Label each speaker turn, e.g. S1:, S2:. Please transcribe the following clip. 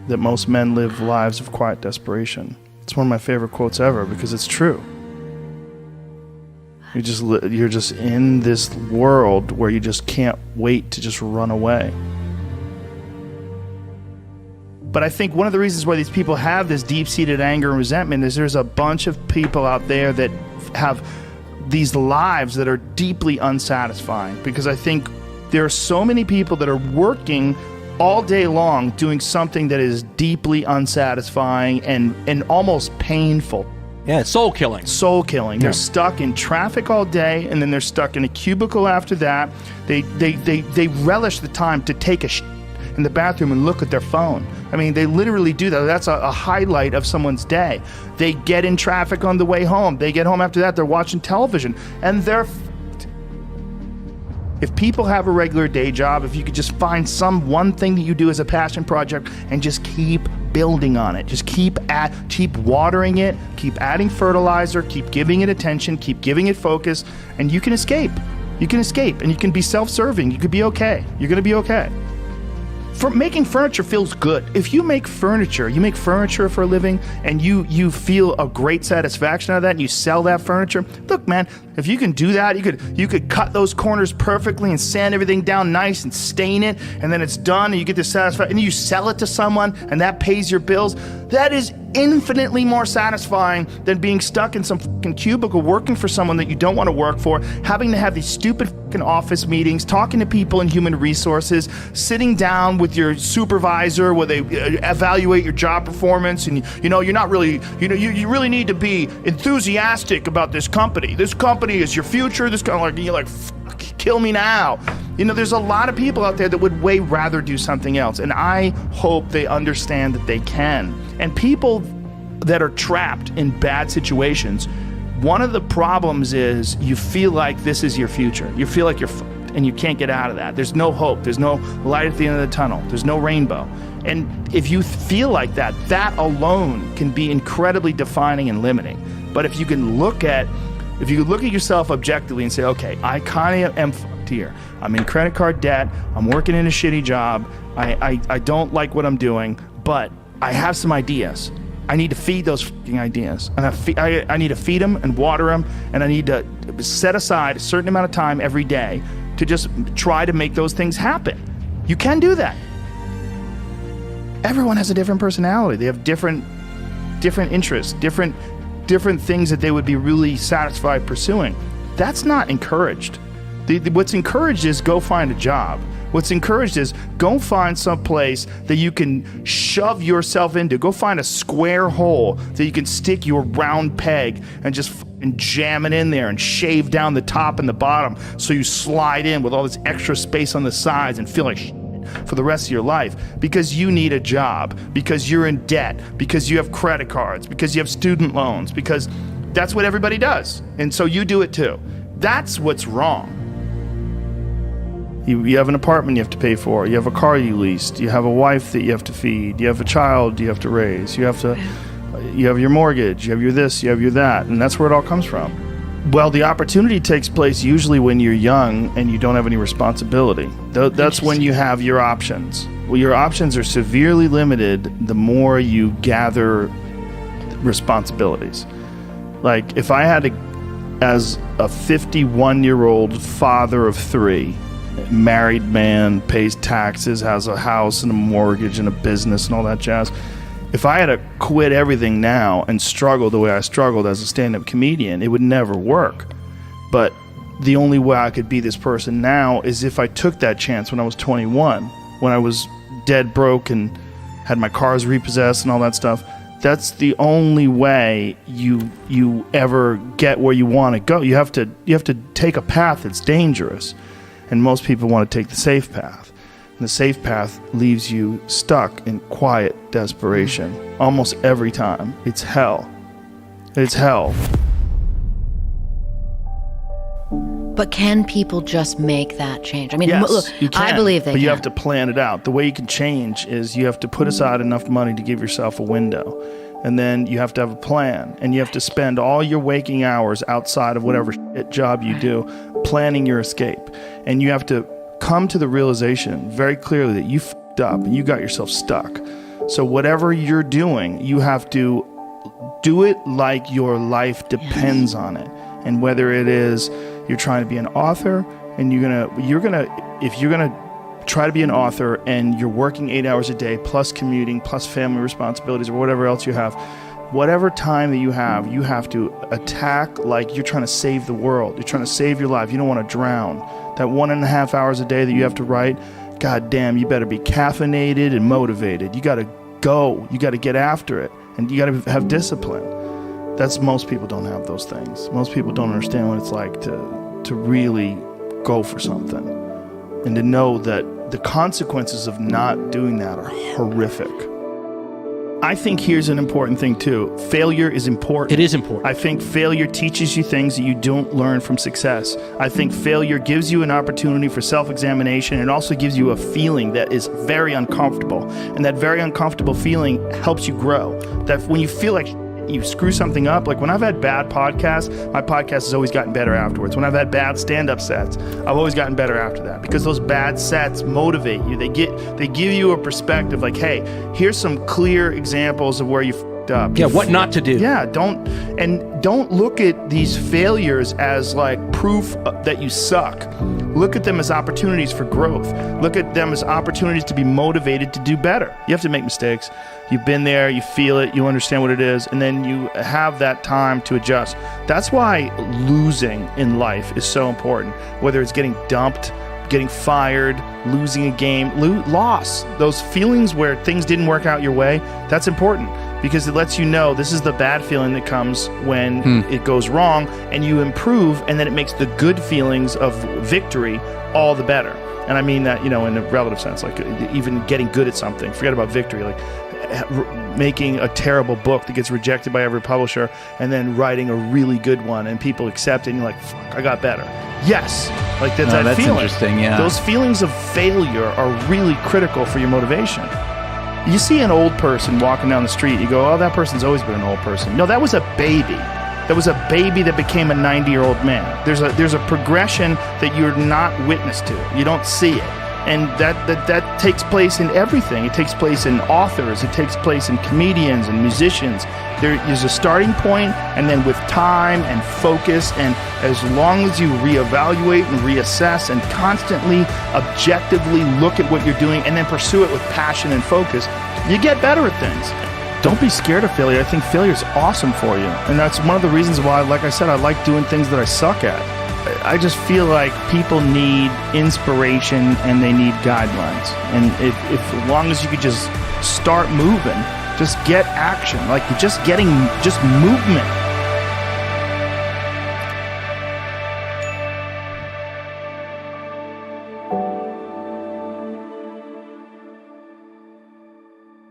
S1: that most men live lives of quiet desperation. It's one of my favorite quotes ever because it's true. You're just in this world where you just can't wait to just run away. But I think one of the reasons why these people have this deep-seated anger and resentment is there's a bunch of people out there that have these lives that are deeply unsatisfying, because I think there are so many people that are working all day long doing something that is deeply unsatisfying and almost painful.
S2: Yeah, soul killing.
S1: Soul killing.
S2: Yeah.
S1: They're stuck in traffic all day, and then they're stuck in a cubicle after that. They relish the time to take a shit in the bathroom and look at their phone. I mean, they literally do that. That's a highlight of someone's day. They get in traffic on the way home. They get home after that, they're watching television, and they're f***ed. If people have a regular day job, if you could just find some one thing that you do as a passion project and just keep building on it, just keep watering it, keep adding fertilizer, keep giving it attention, keep giving it focus, and you can escape. You can escape, and you can be self-serving. You could be okay. You're gonna be okay. Making furniture feels good. If you make furniture for a living, and you feel a great satisfaction out of that, and you sell that furniture, look, man, if you can do that, you could cut those corners perfectly and sand everything down nice and stain it, and then it's done, and you get the satisfaction, and you sell it to someone, and that pays your bills. That is infinitely more satisfying than being stuck in some fucking cubicle working for someone that you don't want to work for, having to have these stupid fucking office meetings, talking to people in human resources, sitting down with your supervisor where they evaluate your job performance, and you're not really, you really need to be enthusiastic about this company. This company is your future. This kind of like, you're like, fuck, kill me now. There's a lot of people out there that would way rather do something else, and I hope they understand that they can. And people that are trapped in bad situations, one of the problems is you feel like this is your future. You feel like you're fucked and you can't get out of that. There's no hope. There's no light at the end of the tunnel. There's no rainbow. And if you feel like that, that alone can be incredibly defining and limiting. But if you look at yourself objectively and say, okay, I kind of am fucked here. I'm in credit card debt. I'm working in a shitty job. I don't like what I'm doing, but I have some ideas. I need to feed those fucking ideas. And I need to feed them and water them, and I need to set aside a certain amount of time every day to just try to make those things happen. You can do that. Everyone has a different personality. They have different interests, different things that they would be really satisfied pursuing. That's not encouraged. What's encouraged is go find a job. What's encouraged is go find some place that you can shove yourself into. Go find a square hole that you can stick your round peg and just fucking jam it in there and shave down the top and the bottom so you slide in with all this extra space on the sides and feel like shit for the rest of your life, because you need a job, because you're in debt, because you have credit cards, because you have student loans, because that's what everybody does. And so you do it too. That's what's wrong. You have an apartment you have to pay for. You have a car you leased. You have a wife that you have to feed. You have a child you have to raise. You have your mortgage. You have your this. You have your that. And that's where it all comes from. Well, the opportunity takes place usually when you're young and you don't have any responsibility. That's when you have your options. Well, your options are severely limited the more you gather responsibilities. Like, if I had to, as a 51-year-old father of 3, married man, pays taxes, has a house and a mortgage and a business and all that jazz, if I had to quit everything now and struggle the way I struggled as a stand-up comedian, it would never work. But the only way I could be this person now is if I took that chance when I was 21, when I was dead broke and had my cars repossessed and all that stuff. That's the only way you ever get where you want to go. You have to take a path that's dangerous. And most people want to take the safe path. And the safe path leaves you stuck in quiet desperation almost every time. It's hell. It's hell.
S3: But can people just make that change? I mean,
S1: yes,
S3: look,
S1: you can,
S3: I believe they
S1: but
S3: can.
S1: you have to plan it out. The way you can change is you have to put aside enough money to give yourself a window. And then you have to have a plan. And you have to spend all your waking hours outside of whatever shit job you do planning your escape. And you have to come to the realization very clearly that you f***ed up and you got yourself stuck. So whatever you're doing, you have to do it like your life depends on it. And whether it is you're trying to be an author and if you're gonna try to be an author and you're working 8 hours a day plus commuting plus family responsibilities or whatever else you have, whatever time that you have to attack like you're trying to save the world. You're trying to save your life. You don't want to drown. That 1.5 hours a day that you have to write, God damn, you better be caffeinated and motivated. You got to go. You got to get after it. And you got to have discipline. Most people don't have those things. Most people don't understand what it's like to really go for something and to know that the consequences of not doing that are horrific. I think here's an important thing too. Failure is important.
S2: It is important.
S1: I think failure teaches you things that you don't learn from success. I think failure gives you an opportunity for self-examination and also gives you a feeling that is very uncomfortable. And that very uncomfortable feeling helps you grow. That when you feel like you screw something up, like when I've had bad podcasts, my podcast has always gotten better afterwards. When I've had bad stand-up sets, I've always gotten better after that because those bad sets motivate you. They give you a perspective like, hey, here's some clear examples of where you f***ed up.
S2: Yeah, what not to do.
S1: Yeah, don't look at these failures as like proof that you suck. Look at them as opportunities for growth. Look at them as opportunities to be motivated to do better. You have to make mistakes. You've been there, you feel it, you understand what it is, and then you have that time to adjust. That's why losing in life is so important. Whether it's getting dumped, getting fired, losing a game, loss. Those feelings where things didn't work out your way, that's important because it lets you know this is the bad feeling that comes when it goes wrong, and you improve, and then it makes the good feelings of victory all the better. And I mean that, in a relative sense, like even getting good at something. Forget about victory, like making a terrible book that gets rejected by every publisher and then writing a really good one and people accept it and you're like, fuck, I got better. Yes. Like that feeling.
S4: Interesting, yeah.
S1: Those feelings of failure are really critical for your motivation. You see an old person walking down the street, you go, oh, that person's always been an old person. No, that was a baby. That was a baby that became a 90-year-old man. There's a progression that you're not witness to. You don't see it. And that takes place in everything. It takes place in authors. It takes place in comedians and musicians. There is a starting point, and then with time and focus, and as long as you reevaluate and reassess and constantly objectively look at what you're doing and then pursue it with passion and focus, you get better at things. Don't be scared of failure. I think failure is awesome for you. And that's one of the reasons why, like I said, I like doing things that I suck at. I just feel like people need inspiration and they need guidelines. And if as long as you could just start moving, just get action, like just movement.